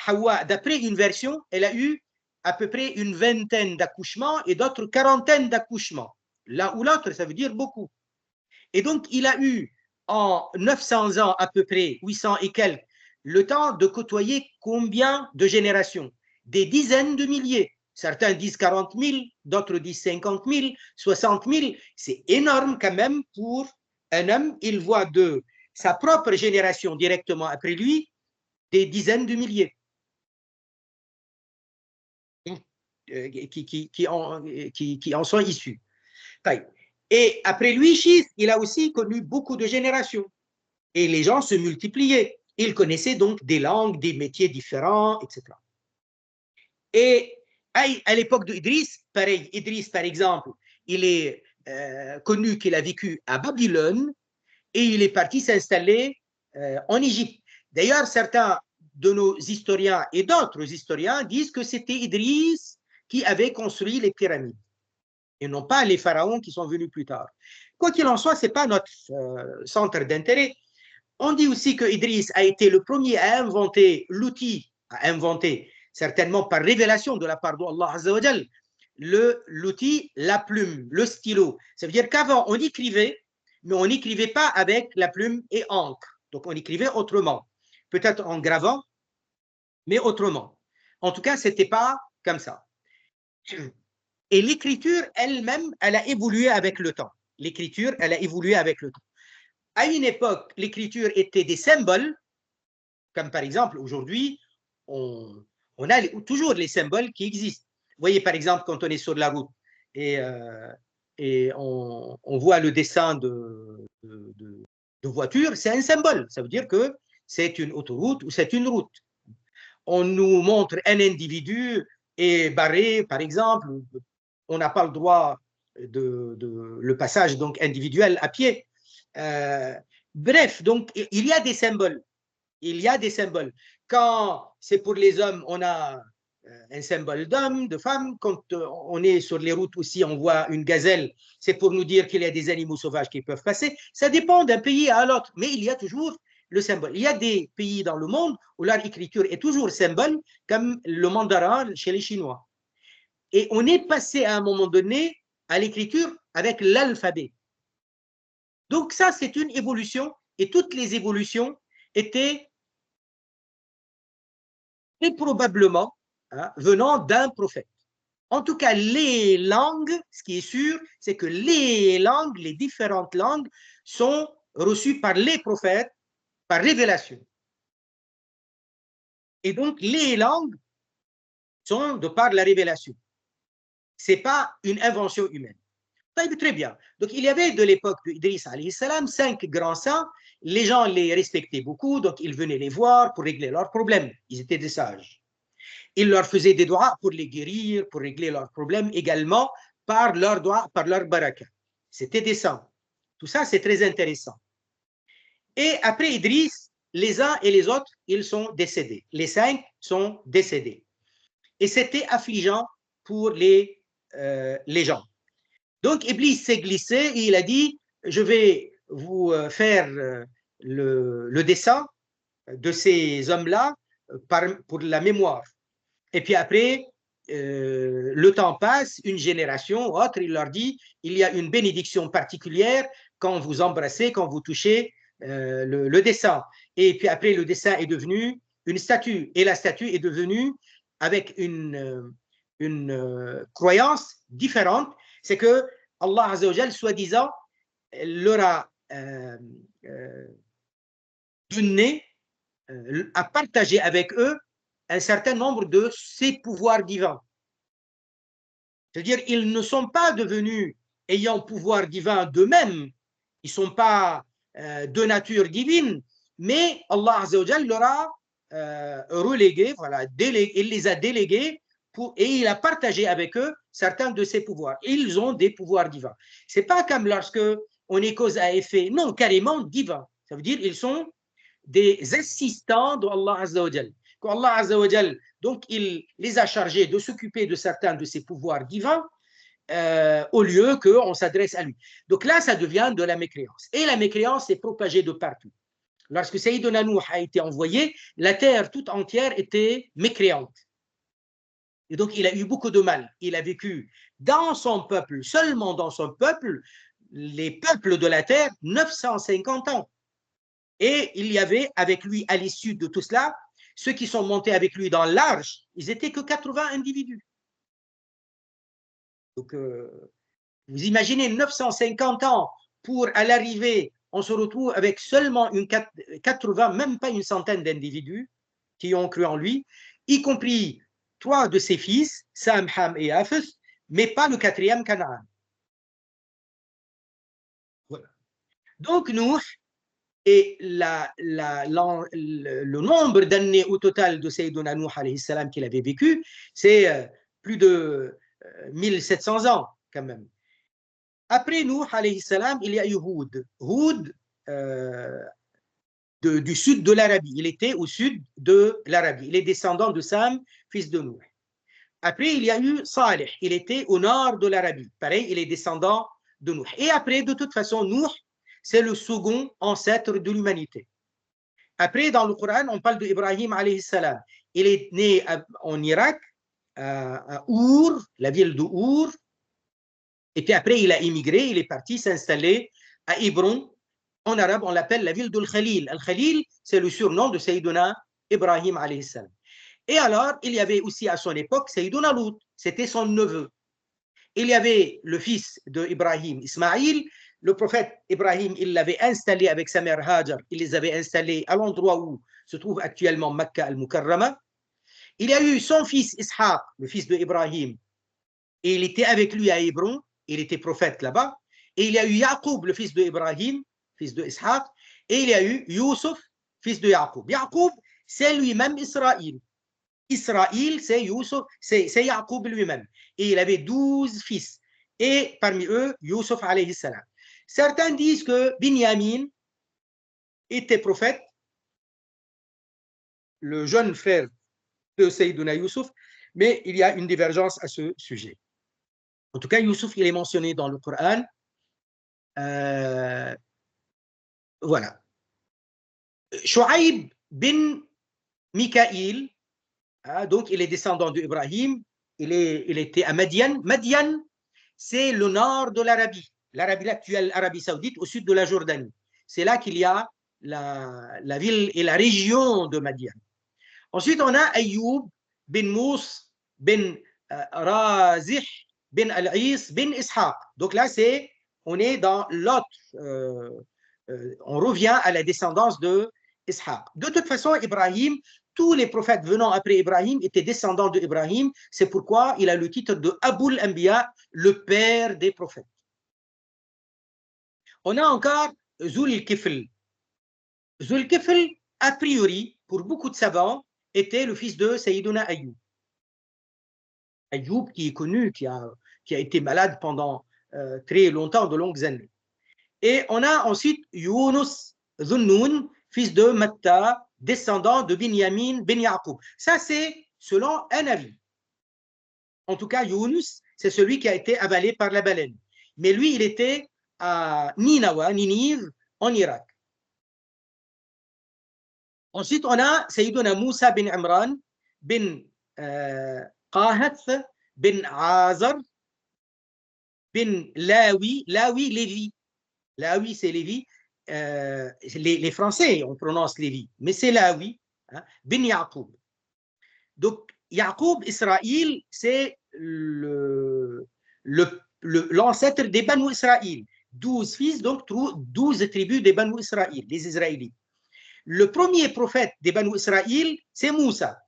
Hawa, d'après une version, elle a eu à peu près une vingtaine d'accouchements et d'autres quarantaines d'accouchements. L'un ou l'autre, ça veut dire beaucoup. Et donc, il a eu en 900 ans à peu près, 800 et quelques, le temps de côtoyer combien de générations? Des dizaines de milliers. Certains disent 40 000, d'autres disent 50 000, 60 000. C'est énorme quand même pour un homme. Il voit de sa propre génération directement après lui des dizaines de milliers qui en sont issus. Et après lui, Chis, il a aussi connu beaucoup de générations. Et les gens se multipliaient. Il connaissait donc des langues, des métiers différents, etc. Et à l'époque d'Idriss, pareil, Idriss, par exemple, il est connu qu'il a vécu à Babylone et il est parti s'installer en Égypte. D'ailleurs, certains de nos historiens et d'autres historiens disent que c'était Idriss qui avait construit les pyramides et non pas les pharaons qui sont venus plus tard. Quoi qu'il en soit, ce n'est pas notre centre d'intérêt. On dit aussi que Idriss a été le premier à inventer l'outil, à inventer certainement par révélation de la part d'Allah Azza wa Jal, l'outil, la plume, le stylo. Ça veut dire qu'avant, on écrivait, mais on n'écrivait pas avec la plume et encre. Donc, on écrivait autrement. Peut-être en gravant, mais autrement. En tout cas, ce n'était pas comme ça. Et l'écriture elle-même, elle a évolué avec le temps. L'écriture, elle a évolué avec le temps. À une époque, l'écriture était des symboles, comme par exemple, aujourd'hui, on a toujours les symboles qui existent. Vous voyez, par exemple, quand on est sur la route et on voit le dessin de voiture, c'est un symbole. Ça veut dire que c'est une autoroute ou c'est une route. On nous montre un individu est barré, par exemple, on n'a pas le droit le passage donc individuel à pied. Bref, donc il y a des symboles. Il y a des symboles. Quand c'est pour les hommes, on a un symbole d'homme, de femme. Quand on est sur les routes aussi, on voit une gazelle. C'est pour nous dire qu'il y a des animaux sauvages qui peuvent passer. Ça dépend d'un pays à l'autre, mais il y a toujours le symbole. Il y a des pays dans le monde où leur écriture est toujours symbole, comme le mandarin chez les Chinois. Et on est passé à un moment donné à l'écriture avec l'alphabet. Donc ça, c'est une évolution, et toutes les évolutions étaient très probablement venant d'un prophète. En tout cas, les langues, ce qui est sûr, c'est que les langues, les différentes langues, sont reçues par les prophètes, par révélation. Et donc, les langues sont de par la révélation. Ce n'est pas une invention humaine. Très bien. Donc, il y avait de l'époque d'Idriss alayhi salam 5 grands saints. Les gens les respectaient beaucoup, donc ils venaient les voir pour régler leurs problèmes. Ils étaient des sages. Ils leur faisaient des doigts pour les guérir, pour régler leurs problèmes également par leurs doigts, par leur baraka. C'était des saints. Tout ça, c'est très intéressant. Et après Idriss, les uns et les autres, ils sont décédés. Les 5 sont décédés. Et c'était affligeant pour les gens. Donc, Iblis s'est glissé et il a dit, je vais vous faire le dessin de ces hommes-là pour la mémoire. Et puis après, le temps passe, une génération, autre, il leur dit, il y a une bénédiction particulière quand vous embrassez, quand vous touchez le dessin. et puis après le dessin est devenu une statue, et la statue est devenue avec une croyance différente, c'est que Allah Azza wa Jal, soi-disant, leur a donné, a partagé avec eux un certain nombre de ses pouvoirs divins. C'est-à-dire, ils ne sont pas devenus ayant pouvoir divin d'eux-mêmes, ils ne sont pas de nature divine, mais Allah Azza wa Jal leur a relégué, voilà, il les a délégués et il a partagé avec eux certains de ses pouvoirs. Ils ont des pouvoirs divins. Ce n'est pas comme lorsque on est cause à effet, non, carrément divin. Ça veut dire qu'ils sont des assistants d'Allah Azza wa Jal. Allah Azza wa Jal, donc il les a chargés de s'occuper de certains de ses pouvoirs divins au lieu qu'on s'adresse à lui. Donc là, ça devient de la mécréance. Et la mécréance est propagée de partout. Lorsque Sayyidina Nuh a été envoyé, la terre toute entière était mécréante. Et donc, il a eu beaucoup de mal. Il a vécu dans son peuple, seulement dans son peuple, les peuples de la terre, 950 ans. Et il y avait avec lui, à l'issue de tout cela, ceux qui sont montés avec lui dans l'arche, ils n'étaient que 80 individus. Donc, vous imaginez 950 ans pour, à l'arrivée, on se retrouve avec seulement 80, même pas une centaine d'individus qui ont cru en lui, y compris 3 de ses fils, Sam, Ham et Hafez, mais pas le 4e, Canaan. Voilà. Donc, Nuh, et le nombre d'années au total de Sayyidina Nuh alayhi salam qu'il avait vécu, c'est plus de 1700 ans quand même. Après Nuh alayhi salam, il y a eu Houd. Houd du sud de l'Arabie. Il était au sud de l'Arabie. Il est descendant de Sam, fils de Nuh. Après, il y a eu Salih. Il était au nord de l'Arabie. Pareil, il est descendant de Nuh. Et après, de toute façon, Nuh, c'est le second ancêtre de l'humanité. Après, dans le Coran, on parle d'Ibrahim alayhi salam. Il est né en Irak, à Our, la ville de Our. Et puis après, il a immigré, il est parti s'installer à Hébron. En arabe, on l'appelle la ville de Khalil. Al-Khalil, c'est le surnom de Sayyiduna Ibrahim alayhi salam. Et alors, il y avait aussi à son époque Sayyiduna Lut, c'était son neveu. Il y avait le fils d'Ibrahim, Ismaïl. Le prophète Ibrahim, il l'avait installé avec sa mère Hajar. Il les avait installés à l'endroit où se trouve actuellement Makkah al-Mukarrama. Il y a eu son fils Ishaq, le fils d'Ibrahim, et il était avec lui à Hébron. Il était prophète là-bas. Et il y a eu Yaqub, le fils d'Ibrahim, fils de Ishaq. Et il y a eu Yusuf, fils de Yaqub. Yaqub, c'est lui-même Israël. Israël, c'est Yusuf, c'est Yaqub lui-même. Et il avait 12 fils. Et parmi eux, Yusuf alayhi salam. Certains disent que Binyamin était prophète, le jeune frère de Sayyiduna Yusuf, mais il y a une divergence à ce sujet. En tout cas, Yusuf, il est mentionné dans le Coran. Voilà. Shu'aib bin Mikaïl, donc il est descendant d'Ibrahim, il était à Madian. Madian, c'est le nord de l'Arabie, l'actuelle Arabie Saoudite, au sud de la Jordanie. C'est là qu'il y a la ville et la région de Madian. Ensuite, on a Ayoub bin Mous bin Razih bin Al-Is bin Ishaq. Donc là, on est dans l'autre, on revient à la descendance de Ishaq. De toute façon, Ibrahim, tous les prophètes venant après Ibrahim étaient descendants d'Ibrahim. C'est pourquoi il a le titre de Aboul Anbiya, le père des prophètes. On a encore Zul Kifl. Zul Kifl, a priori, pour beaucoup de savants, était le fils de Sayyiduna Ayoub. Ayoub qui est connu, qui a été malade pendant très longtemps, de longues années. Et on a ensuite Yunus Zunnoun, fils de Matta, descendant de Binyamin ben Yaqub. Ça, c'est selon un avis. En tout cas, Yunus, c'est celui qui a été avalé par la baleine. Mais lui, il était à Ninive, en Irak. Ensuite, on a Sayyiduna Moussa bin Imran, bin Qahath, bin Azar, bin Lawi, Lévi. Lawi, c'est Lévi. les Français, on prononce Lévi, mais c'est Lawi, hein, bin Yaqub. Donc, Yaqub, Israël, c'est l'ancêtre des Banu Israël. 12 fils, donc 12 tribus des Banu Israël, des Israélites. Le premier prophète des Banu Israël, c'est Moussa.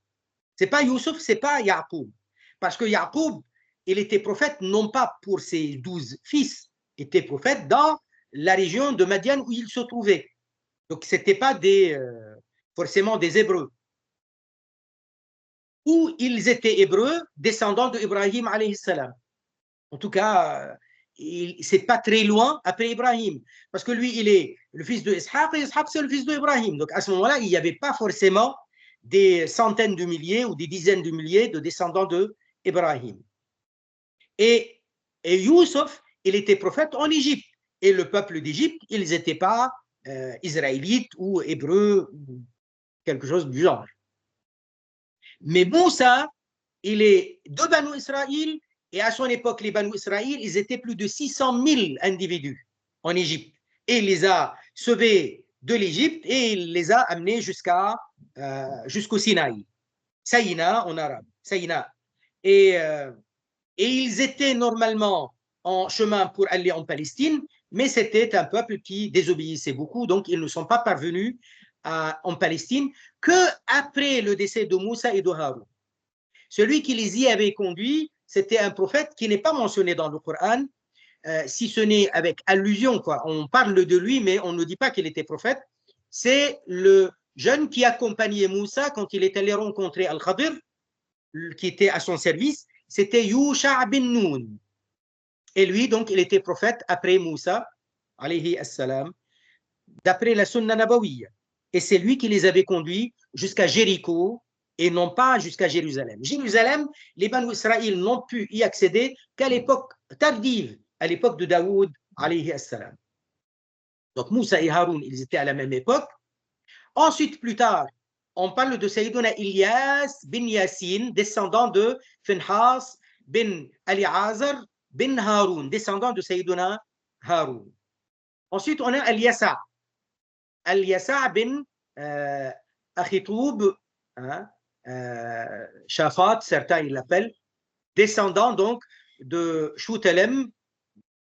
Ce n'est pas Youssouf, ce n'est pas Yaqub. Parce que Yaqub, il était prophète non pas pour ses 12 fils, il était prophète dans la région de Madian où il se trouvait. Donc, ce n'était pas forcément des Hébreux. Ou ils étaient Hébreux, descendants d'Ibrahim alayhi salam. En tout cas, c'est pas très loin après Ibrahim. Parce que lui, il est le fils de Ishaq, et Ishaq, c'est le fils d'Ibrahim. Donc, à ce moment-là, il n'y avait pas forcément des centaines de milliers ou des dizaines de milliers de descendants d'Ibrahim. Et Youssouf, il était prophète en Égypte. Et le peuple d'Égypte, ils n'étaient pas israélites ou hébreux, ou quelque chose du genre. Mais Moussa, il est de Banu Israël, et à son époque, les Banu Israël, ils étaient plus de 600 000 individus en Égypte. Et il les a sauvés de l'Égypte et il les a amenés jusqu'au Sinaï. Saïna en arabe. Saïna. Et ils étaient normalement en chemin pour aller en Palestine, mais c'était un peuple qui désobéissait beaucoup, donc ils ne sont pas parvenus en Palestine qu'après le décès de Moussa et de Haroun. Celui qui les y avait conduits, c'était un prophète qui n'est pas mentionné dans le Coran, si ce n'est avec allusion, quoi. On parle de lui, mais on ne dit pas qu'il était prophète. C'est le jeune qui accompagnait Moussa quand il est allé rencontrer Al-Khadir, qui était à son service. C'était Yusha' bin Nun. Et lui, donc, il était prophète après Moussa, alayhi assalam, d'après la Sunna Nabawiyya. Et c'est lui qui les avait conduits jusqu'à Jéricho et non pas jusqu'à Jérusalem. Jérusalem, les Banu Israël n'ont pu y accéder qu'à l'époque tardive, à l'époque de Daoud, alayhi assalam. Donc Moussa et Haroun, ils étaient à la même époque. Ensuite, plus tard, on parle de Sayyiduna Ilyas bin Yassin, descendant de Finhas bin Ali-Azar bin Haroun, descendant de Sayyiduna Haroun. Ensuite, on a Al-Yasa. Al-Yasa bin Akhitoub, Shafat, certains ils l'appellent, descendant donc de Shoutelem,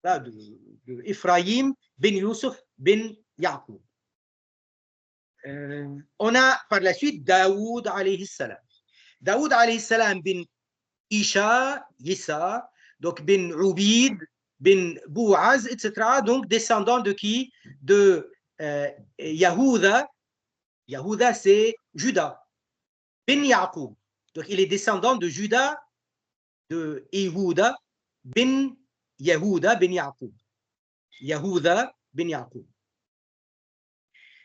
de Ephraim bin Youssef bin Yaqub. On a par la suite Daoud alayhi salam. Daoud alayhi salam bin Isha, Yissa, donc bin Ubid, bin Bouaz, etc. Donc descendant de qui? De Yahuda. Yahuda, c'est Judas. Bin Yaqub. Donc il est descendant de Judas, de Yehuda, bin Yahuda, bin Yaqub. Yahuda, bin Yaqub.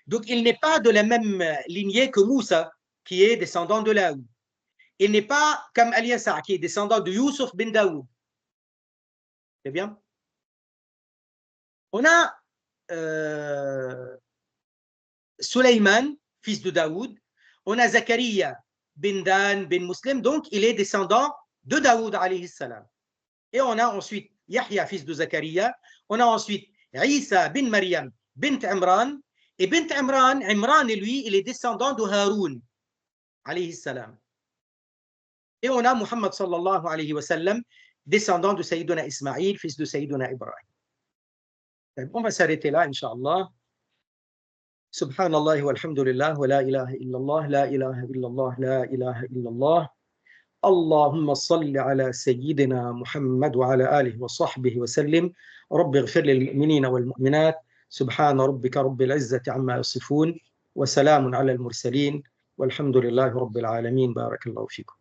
Donc il n'est pas de la même lignée que Moussa, qui est descendant de Laoud. Il n'est pas comme Al-Yasa, qui est descendant de Youssouf bin Daoud. C'est bien? On a Suleyman, fils de Daoud. On a Zakaria bin Dan bin Muslim, donc il est descendant de Daoud alayhi salam. Et on a ensuite Yahya, fils de Zakaria. On a ensuite Isa bin Maryam bint Imran. Et bint Imran, Imran, lui, il est descendant de Haroun alayhi salam. Et on a Muhammad sallallahu alayhi wa sallam, descendant de Sayyiduna Ismaïl, fils de Sayyiduna Ibrahim. On va s'arrêter là, Inch'Allah. Subhanallah walhamdulillah wa la ilaha illallah, la ilaha illallah, la ilaha illallah. اللهم صل على سيدنا محمد وعلى آله وصحبه وسلم. رب اغفر للمؤمنين والمؤمنات. سبحان ربك رب العزة عما يصفون وسلام على المرسلين والحمد لله رب العالمين. بارك الله فيكم.